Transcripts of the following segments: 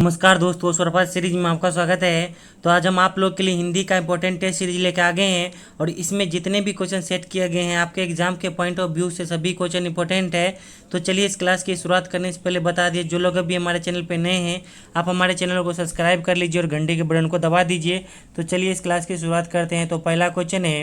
नमस्कार दोस्तों, स्वरपात सीरीज में आपका स्वागत है। तो आज हम आप लोग के लिए हिंदी का इंपॉर्टेंट टेस्ट सीरीज लेकर आ गए हैं और इसमें जितने भी क्वेश्चन सेट किए गए हैं आपके एग्जाम के पॉइंट ऑफ व्यू से सभी क्वेश्चन इंपॉर्टेंट है। तो चलिए इस क्लास की शुरुआत करने से पहले बता दिए, जो लोग अभी हमारे चैनल पर नए हैं आप हमारे चैनल को सब्सक्राइब कर लीजिए और घंटे के बटन को दबा दीजिए। तो चलिए इस क्लास की शुरुआत करते हैं। तो पहला क्वेश्चन है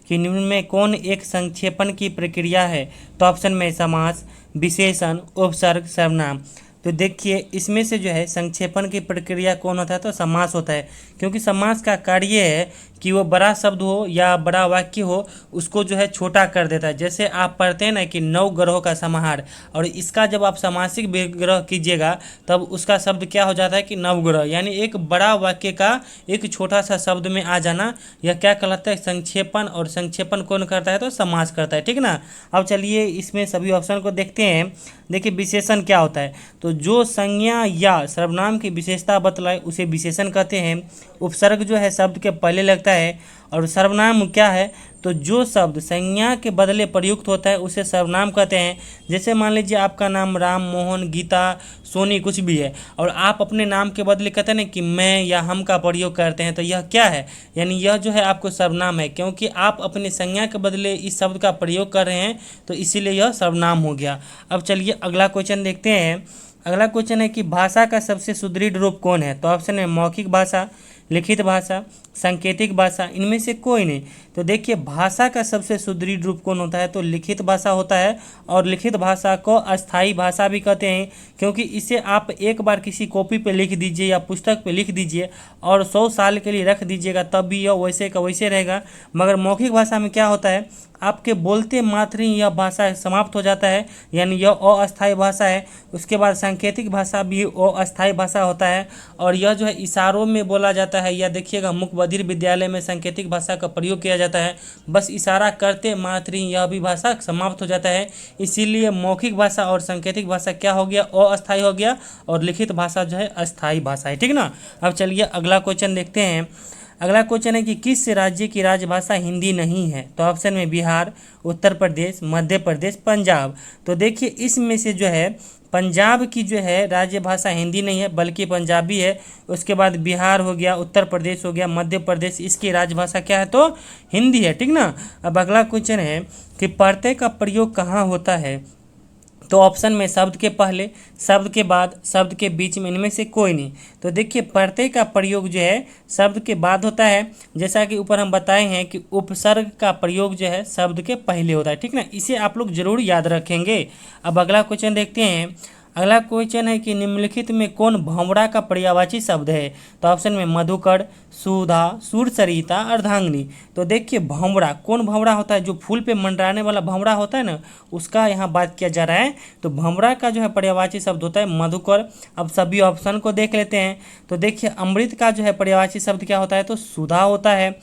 कि निम्न में कौन एक संक्षेपण की प्रक्रिया है। तो ऑप्शन में समास, विशेषण, उपसर्ग, सर्वनाम। तो देखिए इसमें से जो है संक्षेपण की प्रक्रिया कौन होता है, तो समास होता है। क्योंकि समास का कार्य है कि वो बड़ा शब्द हो या बड़ा वाक्य हो उसको जो है छोटा कर देता है। जैसे आप पढ़ते हैं ना कि 9 ग्रहों का समाहार, और इसका जब आप समासिक विग्रह कीजिएगा तब उसका शब्द क्या हो जाता है कि नवग्रह, यानी एक बड़ा वाक्य का एक छोटा सा शब्द में आ जाना, यह क्या कहलाता है, संक्षेपण। और संक्षेपण कौन करता है, तो समास करता है। ठीक ना। अब चलिए इसमें सभी ऑप्शन को देखते हैं। देखिए विशेषण क्या होता है, तो जो संज्ञा या सर्वनाम की विशेषता बतलाए उसे विशेषण कहते हैं। उपसर्ग जो है शब्द के पहले लगता है। और सर्वनाम क्या है, तो जो शब्द संज्ञा के बदले प्रयुक्त होता है उसे सर्वनाम कहते हैं। जैसे मान लीजिए आपका नाम राम, मोहन, गीता, सोनी कुछ भी है और आप अपने नाम के बदले कहते हैं ना कि मैं या हम का प्रयोग करते हैं, तो यह क्या है, यानी यह जो है आपको सर्वनाम है। क्योंकि आप अपने संज्ञा के बदले इस शब्द का प्रयोग कर रहे हैं तो इसीलिए यह सर्वनाम हो गया। अब चलिए अगला क्वेश्चन देखते हैं। अगला क्वेश्चन है कि भाषा का सबसे सुदृढ़ रूप कौन है। तो ऑप्शन है मौखिक भाषा, लिखित भाषा, सांकेतिक भाषा, इनमें से कोई नहीं। तो देखिए भाषा का सबसे सुदृढ़ रूप कौन होता है, तो लिखित भाषा होता है। और लिखित भाषा को अस्थाई भाषा भी कहते हैं, क्योंकि इसे आप एक बार किसी कॉपी पे लिख दीजिए या पुस्तक पे लिख दीजिए और 100 साल के लिए रख दीजिएगा तब भी यह वैसे का वैसे रहेगा। मगर मौखिक भाषा में क्या होता है, आपके बोलते मात्र ही यह भाषा समाप्त हो जाता है, यानी यह अस्थायी भाषा है। उसके बाद सांकेतिक भाषा भी अस्थायी भाषा होता है और यह जो है इशारों में बोला जाता है। या देखिएगा मुख्य बधिर विद्यालय में सांकेतिक भाषा का प्रयोग किया जाता है, बस इशारा करते मात्र ही यह भी भाषा समाप्त हो जाता है। इसीलिए मौखिक भाषा और सांकेतिक भाषा क्या हो गया, अस्थायी हो गया, और लिखित भाषा जो है अस्थायी भाषा है। ठीक ना। अब चलिए अगला क्वेश्चन देखते हैं। अगला क्वेश्चन है कि किस राज्य की राजभाषा हिंदी नहीं है। तो ऑप्शन में बिहार, उत्तर प्रदेश, मध्य प्रदेश, पंजाब। तो देखिए इसमें से जो है पंजाब की जो है राज्य भाषा हिंदी नहीं है बल्कि पंजाबी है। उसके बाद बिहार हो गया, उत्तर प्रदेश हो गया, मध्य प्रदेश, इसकी राजभाषा क्या है, तो हिंदी है। ठीक ना। अब अगला क्वेश्चन है कि प्रत्यय का प्रयोग कहाँ होता है। तो ऑप्शन में शब्द के पहले, शब्द के बाद, शब्द के बीच में, इनमें से कोई नहीं। तो देखिए प्रत्यय का प्रयोग जो है शब्द के बाद होता है, जैसा कि ऊपर हम बताए हैं कि उपसर्ग का प्रयोग जो है शब्द के पहले होता है। ठीक ना, इसे आप लोग जरूर याद रखेंगे। अब अगला क्वेश्चन देखते हैं। अगला क्वेश्चन है कि निम्नलिखित में कौन भंवरा का पर्यायवाची शब्द है। तो ऑप्शन में मधुकर, सुधा, सुरसरिता, अर्धांगिनी। तो देखिए भंवरा, कौन भंवरा होता है, जो फूल पे मंडराने वाला भंवरा होता है ना, उसका यहाँ बात किया जा रहा है। तो भंवरा का जो है पर्यायवाची शब्द होता है मधुकर। अब सभी ऑप्शन को देख लेते हैं। तो देखिए अमृत का जो है पर्यायवाची शब्द क्या होता है, तो सुधा होता है।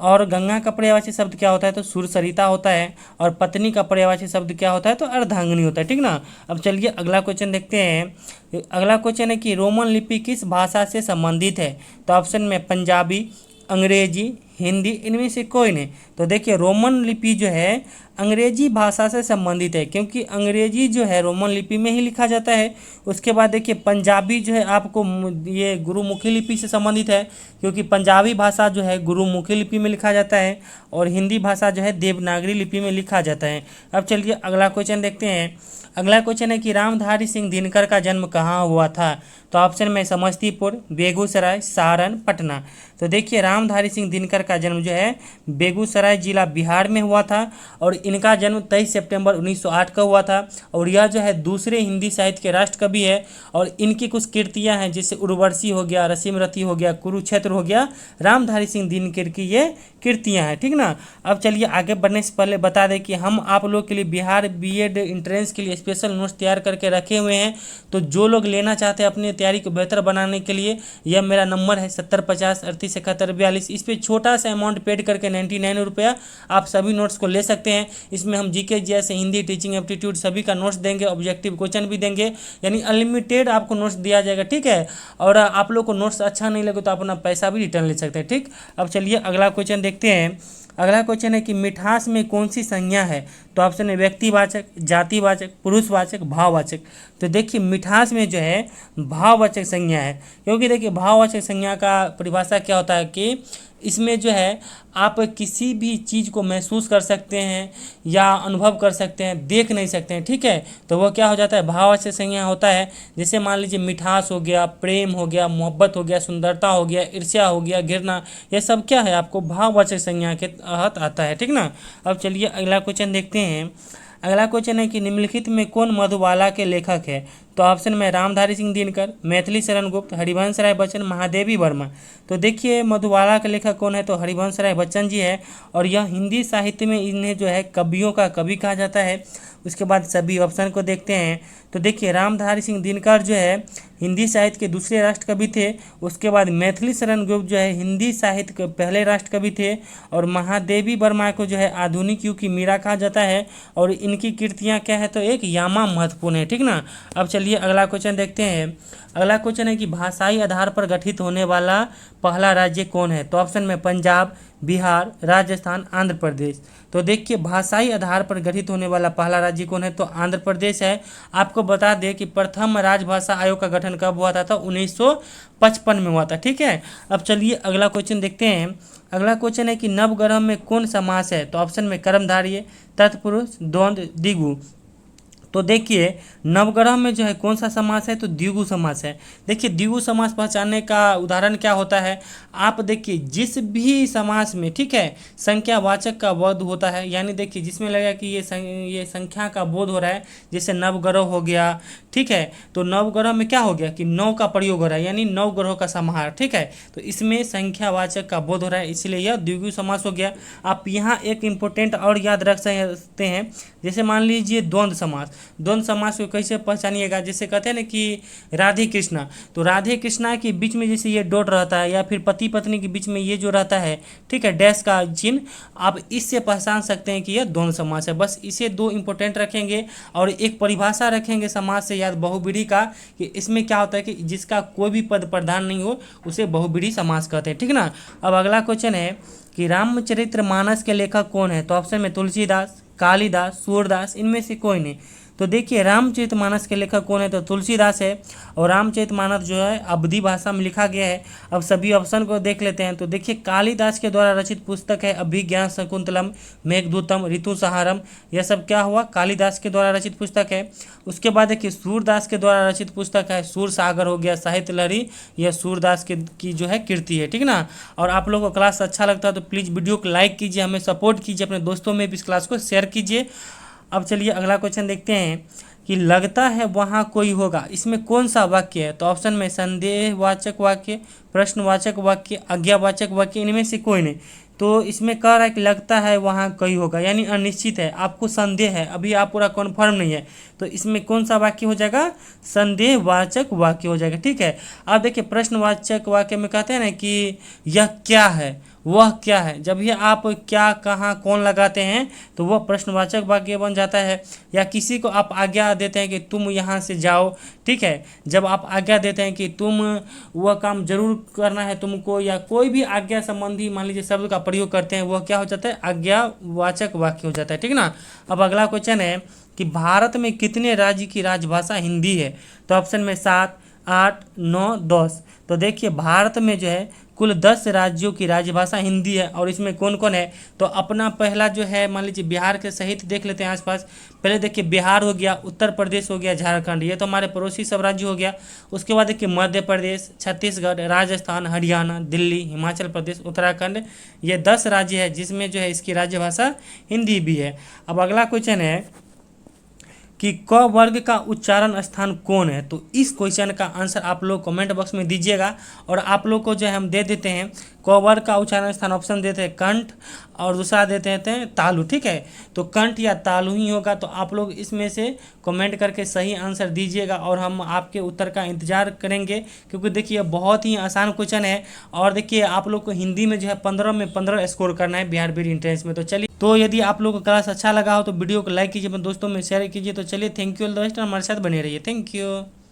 और गंगा का पर्यायवाची शब्द क्या होता है, तो सुरसरिता होता है। और पत्नी का पर्यायवाची शब्द क्या होता है, तो अर्धांगिनी होता है। ठीक ना। अब चलिए अगला क्वेश्चन देखते हैं। अगला क्वेश्चन है कि रोमन लिपि किस भाषा से संबंधित है। तो ऑप्शन में पंजाबी, अंग्रेजी, हिंदी, इनमें से कोई नहीं। तो देखिए रोमन लिपि जो है अंग्रेजी भाषा से संबंधित है, क्योंकि अंग्रेजी जो है रोमन लिपि में ही लिखा जाता है। उसके बाद देखिए पंजाबी जो है आपको ये गुरुमुखी लिपि से संबंधित है, क्योंकि पंजाबी भाषा जो है गुरुमुखी लिपि में लिखा जाता है। और हिंदी भाषा जो है देवनागरी लिपि में लिखा जाता है। अब चलिए अगला क्वेश्चन देखते हैं। अगला क्वेश्चन है कि रामधारी सिंह दिनकर का जन्म कहाँ हुआ था। तो ऑप्शन में समस्तीपुर, बेगूसराय, सारण, पटना। तो देखिए रामधारी सिंह दिनकर का जन्म जो है बेगूसराय जिला बिहार में हुआ था और इनका जन्म 23 सितंबर 1908 का हुआ था। और यह जो है दूसरे हिंदी साहित्य के राष्ट्र कवि है। और इनकी कुछ कृतियां हैं, जैसे उर्वशी हो गया, रसीमरती हो गया, कुरुक्षेत्र हो गया, रामधारी सिंह दिनकर की ये कृतियां हैं। ठीक ना। अब चलिए आगे बढ़ने से पहले बता दें कि हम आप लोग के लिए बिहार बीएड एंट्रेंस के लिए स्पेशल नोट्स तैयार करके रखे हुए हैं। तो जो लोग लेना चाहते हैं अपनी तैयारी को बेहतर बनाने के लिए, यह मेरा नंबर है 7050387142। इस पर छोटा छोटा सा अमाउंट पेड करके 99 रुपया आप सभी नोट्स को ले सकते हैं। इसमें हम जीके जैसे हिंदी, टीचिंग एप्टीट्यूड सभी का नोट्स देंगे, ऑब्जेक्टिव क्वेश्चन भी देंगे, यानी अनलिमिटेड आपको नोट्स दिया जाएगा, ठीक है। और आप लोग को नोट्स अच्छा नहीं लगे तो अपना पैसा भी रिटर्न ले सकते हैं, ठीक। अब चलिए अगला क्वेश्चन देखते हैं। अगला क्वेश्चन है कि मिठास में कौन सी संज्ञा है? तो ऑप्शन है व्यक्तिवाचक, जातिवाचक, पुरुषवाचक, भाववाचक। तो देखिए मिठास में जो है भाववाचक संज्ञा है, क्योंकि देखिए भाववाचक संज्ञा का परिभाषा क्या होता है कि इसमें जो है आप किसी भी चीज़ को महसूस कर सकते हैं या अनुभव कर सकते हैं, देख नहीं सकते हैं, ठीक है। तो वो क्या हो जाता है, भाववाचक संज्ञा होता है। जैसे मान लीजिए मिठास हो गया, प्रेम हो गया, मोहब्बत हो गया, सुंदरता हो गया, ईर्ष्या हो गया, घृणा, ये सब क्या है आपको भाववाचक संज्ञा के तहत आता है, ठीक ना। अब चलिए अगला क्वेश्चन देखते हैं। अगला क्वेश्चन है कि निम्नलिखित में कौन मधुबाला के लेखक है? तो ऑप्शन में रामधारी सिंह दिनकर, मैथिली शरण गुप्त, हरिवंश राय बच्चन, महादेवी वर्मा। तो देखिए मधुबाला के लेखक कौन है? तो हरिवंश राय बच्चन जी है, और यह हिंदी साहित्य में इन्हें जो है कवियों का कवि कहा जाता है। उसके बाद सभी ऑप्शन को देखते हैं। तो देखिए रामधारी सिंह दिनकर जो है हिंदी साहित्य के दूसरे राष्ट्र कवि थे। उसके बाद मैथिली शरण गुप्त जो है हिंदी साहित्य के पहले राष्ट्र कवि थे, और महादेवी वर्मा को जो है आधुनिक युग की मीरा कहा जाता है, और इनकी कृतियाँ क्या है? तो एक यामा महत्वपूर्ण है, ठीक ना। अब चलिए अगला क्वेश्चन देखते हैं। अगला क्वेश्चन है कि भाषाई आधार पर गठित होने वाला पहला राज्य कौन है? तो ऑप्शन में पंजाब, बिहार, राजस्थान, आंध्र प्रदेश। तो देखिए भाषाई आधार पर गठित होने वाला पहला राज्य कौन है? तो आंध्र प्रदेश है। आपको बता दें कि प्रथम राजभाषा आयोग का गठन कब हुआ था? तो 1955 में हुआ था, ठीक है। अब चलिए अगला क्वेश्चन देखते हैं। अगला क्वेश्चन है कि नवग्रह में कौन समास है? तो ऑप्शन में कर्मधारय, तत्पुरुष, द्वंद्व, द्विगु। तो देखिए नवग्रह में जो है कौन सा समास है? तो द्विगु समास है। देखिए द्विगु समास पहचानने का उदाहरण क्या होता है? आप देखिए जिस भी समास में, ठीक है, संख्यावाचक का बोध होता है, यानी देखिए जिसमें लगेगा कि ये संख्या का बोध हो रहा है, जैसे नवग्रह हो गया, ठीक है। तो नवग्रह में क्या हो गया कि नौ का प्रयोग हो रहा है, यानी नौ ग्रहों का समाहार, ठीक है। तो इसमें संख्यावाचक का बोध हो रहा है, इसलिए यह द्विगु समास हो गया। आप यहाँ एक इम्पोर्टेंट और याद रख सकते हैं, जैसे मान लीजिए द्वंद्व समास। द्वंद्व समास को कैसे पहचानिएगा? जैसे कहते हैं ना कि राधे कृष्णा, तो राधे कृष्णा के बीच में जैसे ये डॉट रहता है, या फिर पति पत्नी के बीच में ये जो रहता है, ठीक है, डैश का चिन्ह, आप इससे पहचान सकते हैं कि यह द्वंद्व समास है। बस इसे दो इंपॉर्टेंट रखेंगे, और एक परिभाषा रखेंगे समास से याद बहुब्रीहि का, कि इसमें क्या होता है कि जिसका कोई भी पद प्रधान नहीं हो उसे बहुब्रीहि समास कहते हैं, ठीक ना। अब अगला क्वेश्चन है कि रामचरितमानस के लेखक कौन है? तो ऑप्शन में तुलसीदास, कालिदास, सूरदास, इनमें से कोई नहीं। तो देखिए रामचरितमानस के लेखक कौन है? तो तुलसीदास है, और रामचरितमानस जो है अवधी भाषा में लिखा गया है। अब सभी ऑप्शन को देख लेते हैं। तो देखिए कालिदास के द्वारा रचित पुस्तक है अभिज्ञान शकुंतलम, मेघदूतम, ऋतुसंहारम, यह सब क्या हुआ? कालिदास के द्वारा रचित पुस्तक है। उसके बाद देखिए सूरदास के द्वारा रचित पुस्तक है सूरसागर हो गया, साहित्य लहरी, यह सूरदास की जो है कृति है, ठीक ना। और आप लोगों को क्लास अच्छा लगता है तो प्लीज़ वीडियो को लाइक कीजिए, हमें सपोर्ट कीजिए, अपने दोस्तों में भी इस क्लास को शेयर कीजिए। अब चलिए अगला क्वेश्चन देखते हैं कि लगता है वहाँ कोई होगा, इसमें कौन सा वाक्य है? तो ऑप्शन में संदेहवाचक वाक्य, प्रश्नवाचक वाक्य, आज्ञावाचक वाक्य, इनमें से कोई नहीं। तो इसमें कह रहा है कि लगता है वहाँ कोई होगा, यानी अनिश्चित है, आपको संदेह है, अभी आप पूरा कन्फर्म नहीं है। तो इसमें कौन सा वाक्य हो जाएगा? संदेहवाचक वाक्य हो जाएगा, ठीक है। अब देखिए प्रश्नवाचक वाक्य में कहते हैं ना कि यह क्या है, वह क्या है, जब भी आप क्या, कहाँ, कौन लगाते हैं तो वह प्रश्नवाचक वाक्य बन जाता है। या किसी को आप आज्ञा देते हैं कि तुम यहाँ से जाओ, ठीक है, जब आप आज्ञा देते हैं कि तुम वह काम जरूर करना है तुमको, या कोई भी आज्ञा संबंधी मान लीजिए शब्द का प्रयोग करते हैं, वह क्या हो जाता है? आज्ञावाचक वाक्य हो जाता है, ठीक ना। अब अगला क्वेश्चन है कि भारत में कितने राज्य की राजभाषा हिंदी है? तो ऑप्शन में 7, 8, 9, 10। तो देखिए भारत में जो है कुल 10 राज्यों की राजभाषा हिंदी है, और इसमें कौन कौन है? तो अपना पहला जो है मान लीजिए बिहार के सहित देख लेते हैं आसपास। पहले देखिए बिहार हो गया, उत्तर प्रदेश हो गया, झारखंड, ये तो हमारे पड़ोसी सब राज्य हो गया। उसके बाद देखिए मध्य प्रदेश, छत्तीसगढ़, राजस्थान, हरियाणा, दिल्ली, हिमाचल प्रदेश, उत्तराखंड, ये 10 राज्य है जिसमें जो है इसकी राज्यभाषा हिंदी भी है। अब अगला क्वेश्चन है कि क वर्ग का उच्चारण स्थान कौन है? तो इस क्वेश्चन का आंसर आप लोग कमेंट बॉक्स में दीजिएगा, और आप लोग को जो है हम दे देते हैं कवर का उच्चारण स्थान ऑप्शन देते हैं कंठ और दूसरा देते हैं तालु। ठीक है, तो कंठ या तालु ही होगा। तो आप लोग इसमें से कमेंट करके सही आंसर दीजिएगा और हम आपके उत्तर का इंतजार करेंगे, क्योंकि देखिए बहुत ही आसान क्वेश्चन है। और देखिए आप लोग को हिंदी में जो है 15 में 15 स्कोर करना है बिहार बीड एंट्रेंस में। तो चलिए, तो यदि आप लोग को क्लास अच्छा लगा हो तो वीडियो को लाइक कीजिए, अपने दोस्तों में शेयर कीजिए। तो चलिए, thank you all the best, हमारे साथ बने रहिए। Thank you.